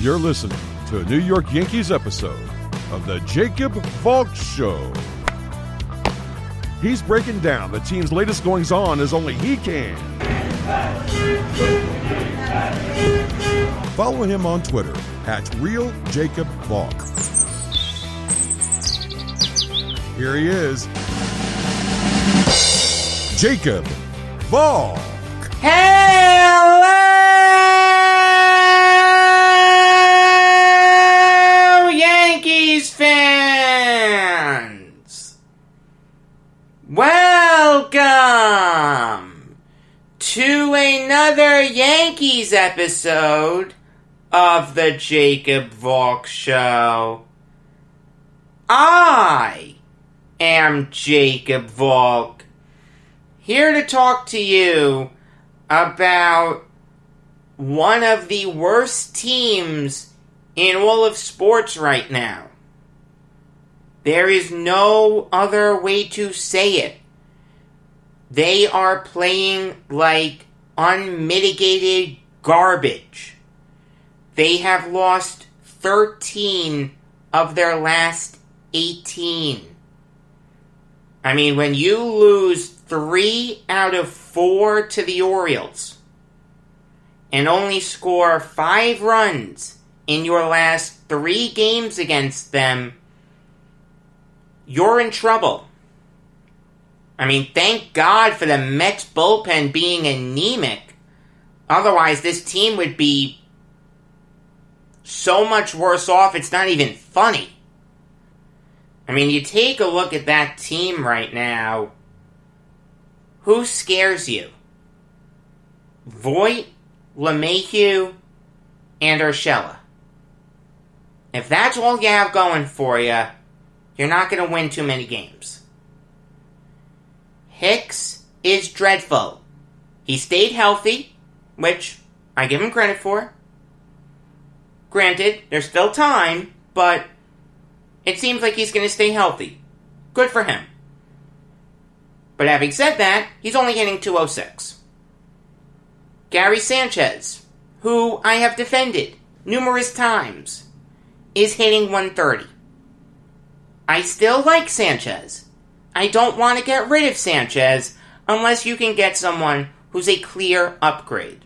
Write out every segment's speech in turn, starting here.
You're listening to a New York Yankees episode of the Jacob Valk Show. He's breaking down the team's latest goings-on as only he can. Follow him on Twitter @RealJacobValk. Here he is, Jacob Valk. Hello, Yankees fans! Welcome to another Yankees episode of the Jacob Valk Show. I am Jacob Valk, here to talk to you about one of the worst teams in all of sports right now. There is no other way to say it. They are playing like unmitigated garbage. They have lost 13 of their last 18. I mean, when you lose 3 out of 4 to the Orioles and only score 5 runs in your last 3 games against them, you're in trouble. I mean, thank God for the Mets bullpen being anemic. Otherwise, this team would be so much worse off, it's not even funny. I mean, you take a look at that team right now. Who scares you? Voit, LeMahieu, and Urshela. If that's all you have going for you, you're not going to win too many games. Hicks is dreadful. He stayed healthy, which I give him credit for. Granted, there's still time, but it seems like he's going to stay healthy. Good for him. But having said that, he's only hitting .206. Gary Sanchez, who I have defended numerous times, is hitting .130. I still like Sanchez. I don't want to get rid of Sanchez unless you can get someone who's a clear upgrade.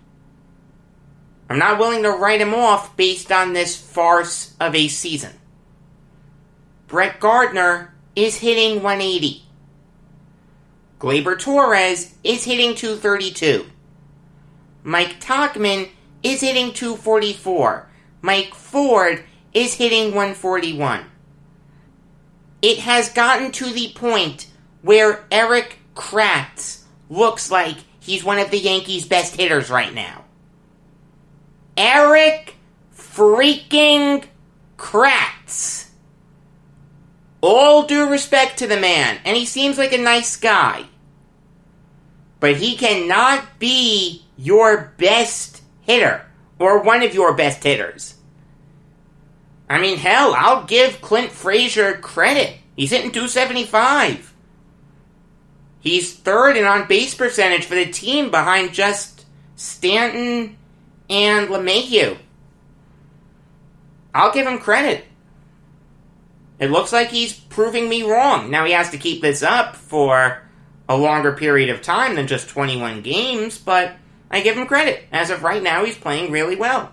I'm not willing to write him off based on this farce of a season. Brett Gardner is hitting .180. Gleyber Torres is hitting .232. Mike Tauchman is hitting .244. Mike Ford is hitting .141. It has gotten to the point where Eric Kratz looks like he's one of the Yankees' best hitters right now. Eric freaking Kratz. All due respect to the man, and he seems like a nice guy. But he cannot be your best hitter, or one of your best hitters. I mean, hell, I'll give Clint Frazier credit. He's hitting .275. He's third in on-base percentage for the team behind just Stanton and LeMahieu. I'll give him credit. It looks like he's proving me wrong. Now he has to keep this up for a longer period of time than just 21 games, but I give him credit. As of right now, he's playing really well.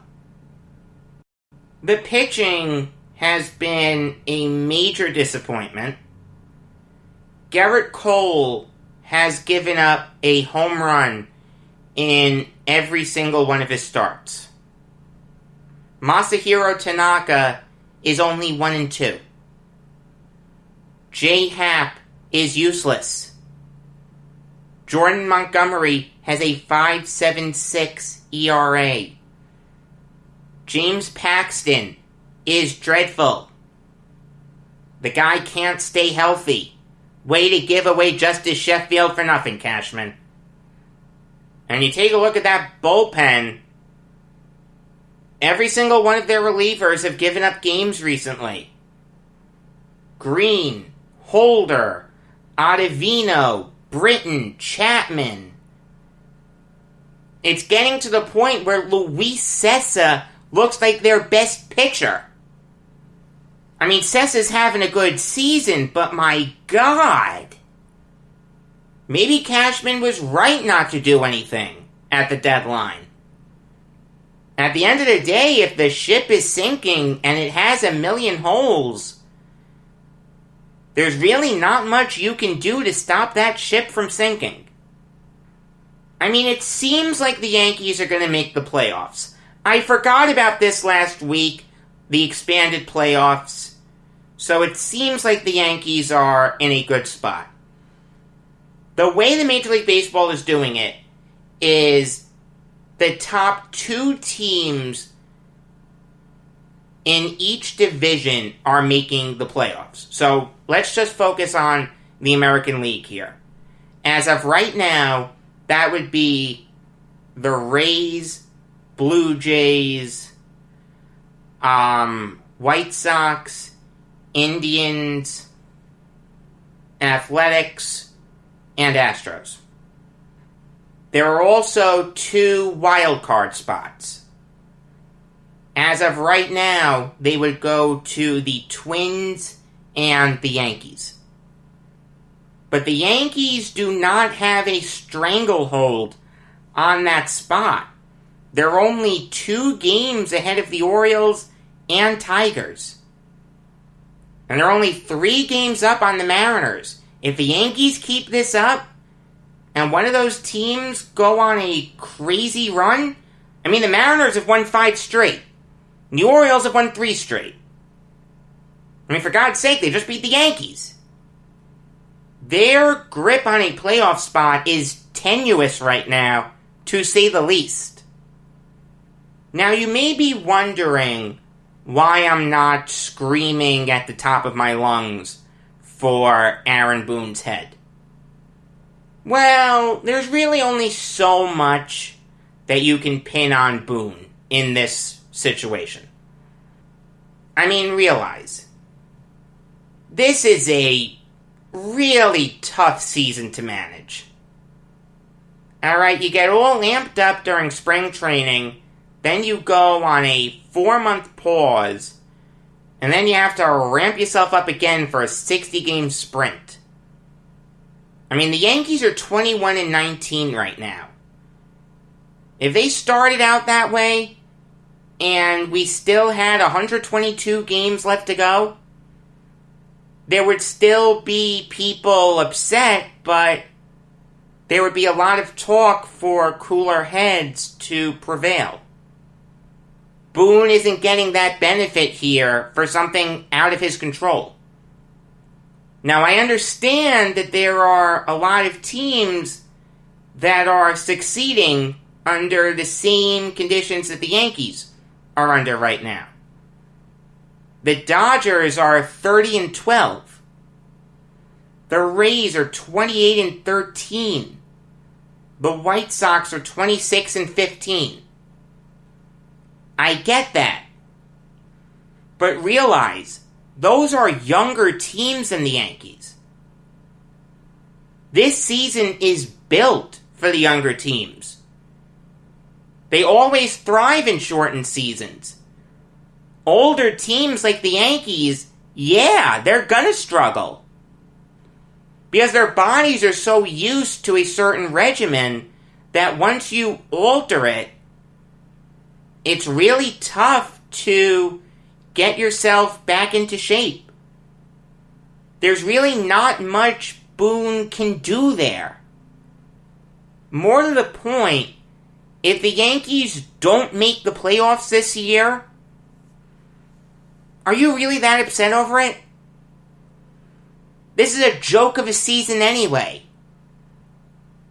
The pitching has been a major disappointment. Garrett Cole has given up a home run in every single one of his starts. Masahiro Tanaka is only 1-2. J. Happ is useless. Jordan Montgomery has a 5.76 ERA. James Paxton is dreadful. The guy can't stay healthy. Way to give away Justice Sheffield for nothing, Cashman. And you take a look at that bullpen, every single one of their relievers have given up games recently. Green, Holder, Ottavino, Britton, Chapman. It's getting to the point where Luis Cessa looks like their best pitcher. I mean, Sessa's having a good season, but my God. Maybe Cashman was right not to do anything at the deadline. At the end of the day, if the ship is sinking and it has a million holes, there's really not much you can do to stop that ship from sinking. I mean, it seems like the Yankees are going to make the playoffs. I forgot about this last week, the expanded playoffs, so it seems like the Yankees are in a good spot. The way the Major League Baseball is doing it is the top 2 teams in each division are making the playoffs. So let's just focus on the American League here. As of right now, that would be the Rays, Blue Jays, White Sox, Indians, Athletics, and Astros. There are also 2 wild card spots. As of right now, they would go to the Twins and the Yankees. But the Yankees do not have a stranglehold on that spot. They're only 2 games ahead of the Orioles and Tigers. And they're only 3 games up on the Mariners. If the Yankees keep this up, and one of those teams go on a crazy run, I mean, the Mariners have won 5 straight. And the Orioles have won 3 straight. I mean, for God's sake, they just beat the Yankees. Their grip on a playoff spot is tenuous right now, to say the least. Now, you may be wondering why I'm not screaming at the top of my lungs for Aaron Boone's head. Well, there's really only so much that you can pin on Boone in this situation. I mean, realize, this is a really tough season to manage. Alright, you get all amped up during spring training, then you go on a 4-month pause, and then you have to ramp yourself up again for a 60-game sprint. I mean, the Yankees are 21-19 right now. If they started out that way, and we still had 122 games left to go, there would still be people upset, but there would be a lot of talk for cooler heads to prevail. Boone isn't getting that benefit here for something out of his control. Now, I understand that there are a lot of teams that are succeeding under the same conditions that the Yankees are under right now. The Dodgers are 30-12. The Rays are 28-13. The White Sox are 26-15. I get that. But realize, those are younger teams than the Yankees. This season is built for the younger teams. They always thrive in shortened seasons. Older teams like the Yankees, yeah, they're gonna struggle. Because their bodies are so used to a certain regimen that once you alter it, it's really tough to get yourself back into shape. There's really not much Boone can do there. More to the point, if the Yankees don't make the playoffs this year, are you really that upset over it? This is a joke of a season anyway.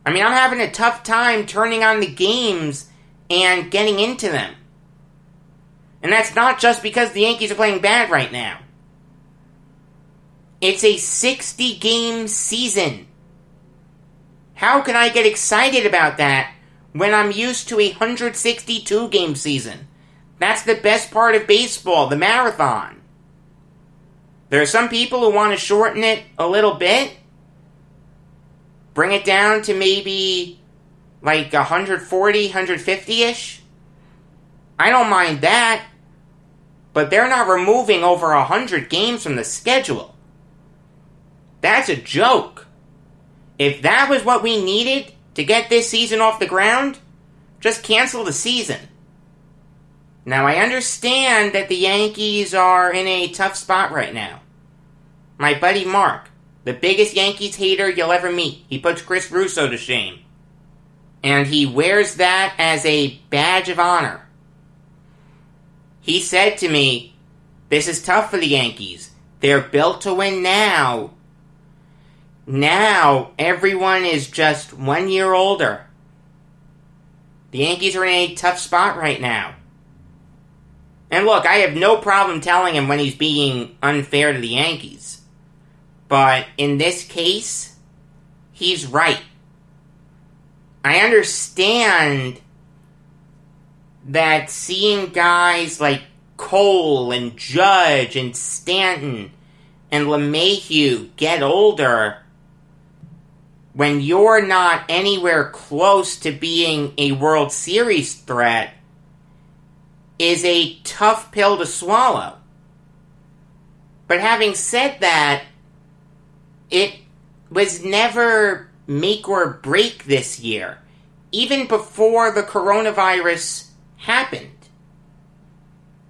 I mean, I'm having a tough time turning on the games and getting into them. And that's not just because the Yankees are playing bad right now. It's a 60-game season. How can I get excited about that when I'm used to a 162-game season? That's the best part of baseball, the marathon. There are some people who want to shorten it a little bit. Bring it down to maybe like 140, 150-ish. I don't mind that. But they're not removing over 100 games from the schedule. That's a joke. If that was what we needed to get this season off the ground, just cancel the season. Now, I understand that the Yankees are in a tough spot right now. My buddy Mark, the biggest Yankees hater you'll ever meet, he puts Chris Russo to shame. And he wears that as a badge of honor. He said to me, this is tough for the Yankees. They're built to win now. Now, everyone is just 1 year older. The Yankees are in a tough spot right now. And look, I have no problem telling him when he's being unfair to the Yankees. But in this case, he's right. I understand that seeing guys like Cole and Judge and Stanton and LeMahieu get older, when you're not anywhere close to being a World Series threat, is a tough pill to swallow. But having said that, it was never make or break this year, even before the coronavirus happened.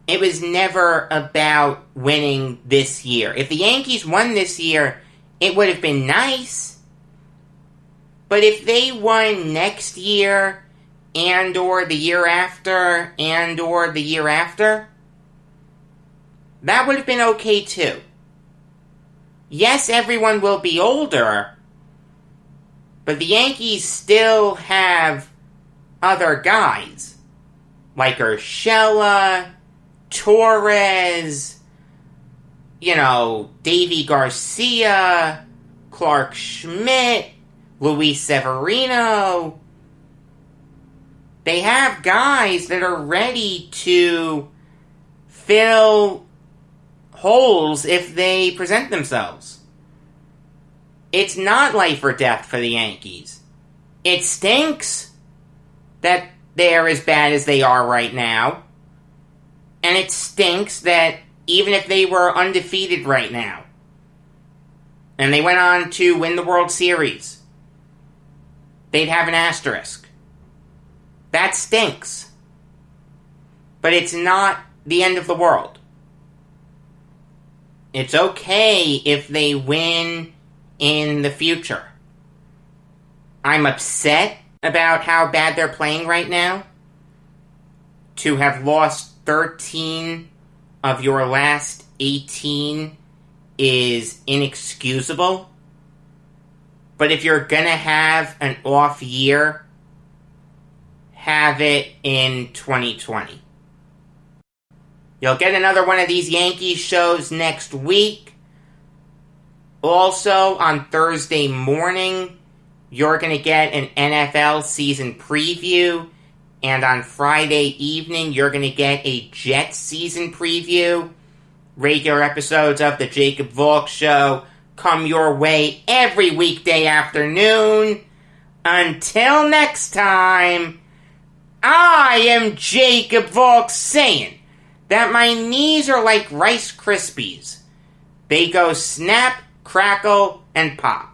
It was never about winning this year. If the Yankees won this year, it would have been nice. But if they won next year, and or the year after, and or the year after, that would have been okay too. Yes, everyone will be older, but the Yankees still have other guys, like Urshela, Torres, Davy Garcia, Clark Schmidt, Luis Severino. They have guys that are ready to fill holes if they present themselves. It's not life or death for the Yankees. It stinks that they're as bad as they are right now. And it stinks that even if they were undefeated right now, and they went on to win the World Series, they'd have an asterisk. That stinks. But it's not the end of the world. It's okay if they win in the future. I'm upset about how bad they're playing right now. To have lost 13 of your last 18 is inexcusable. But if you're gonna have an off year, have it in 2020. You'll get another one of these Yankees shows next week. Also, on Thursday morning, you're going to get an NFL season preview. And on Friday evening, you're going to get a Jets season preview. Regular episodes of The Jacob Valk Show come your way every weekday afternoon. Until next time, I am Jacob Valk saying that my knees are like Rice Krispies. They go snap, crackle, and pop.